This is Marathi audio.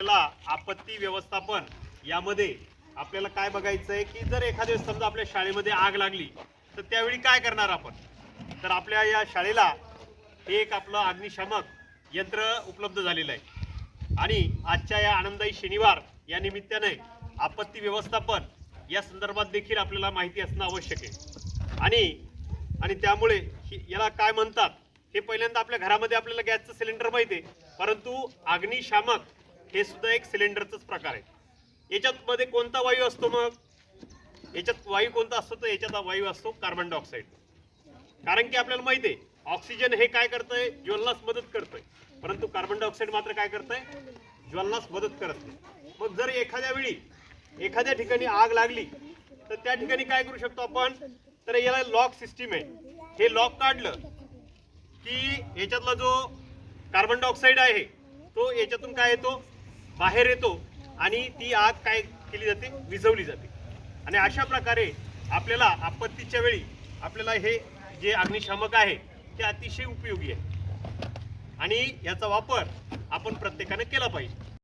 आपल्याला आपत्ती व्यवस्थापन यामध्ये आपल्याला काय बघायचं आहे की जर एखाद्या वेळेस समजा आपल्या शाळेमध्ये आग लागली तर त्यावेळी काय करणार आपण. तर आपल्या या शाळेला एक आपलं अग्निशामक यंत्र उपलब्ध झालेलं आहे आणि आजच्या या आनंददायी शनिवार या निमित्ताने आपत्ती व्यवस्थापन या संदर्भात देखील आपल्याला माहिती असणं आवश्यक आहे. आणि त्यामुळे याला काय म्हणतात हे पहिल्यांदा आपल्या घरामध्ये आपल्याला गॅसचं सिलेंडर माहिती आहे, परंतु अग्निशामक हे सुद्धा एक सिलेंडरचाच प्रकार आहे. याच्यात मध्ये कोणता वायू असतो, मग याच्यात वायू कोणता असतो, तर याच्यात वायू असतो कार्बन डायऑक्साईड. कारण की आपल्याला माहिती आहे ऑक्सिजन हे काय करतंय, ज्वलनास मदत करतंय, परंतु कार्बन डायऑक्साईड मात्र काय करतंय, ज्वलनास मदत करत नाही. मग जर एखाद्या वेळी एखाद्या ठिकाणी आग लागली तर त्या ठिकाणी काय करू शकतो आपण, तर याला लॉक सिस्टीम आहे. हे लॉक काढलं की याच्यातला जो कार्बन डायऑक्साईड आहे तो याच्यातून काय येतो, बाहेर येतो आणि ती आग काय केली जाते, विझवली जाते. आणि अशा प्रकारे आपल्याला आपत्तीच्या वेळी आपल्याला हे जे अग्निशामक आहे ते अतिशय उपयोगी आहे आणि याचा वापर आपण प्रत्येकाने केला पाहिजे.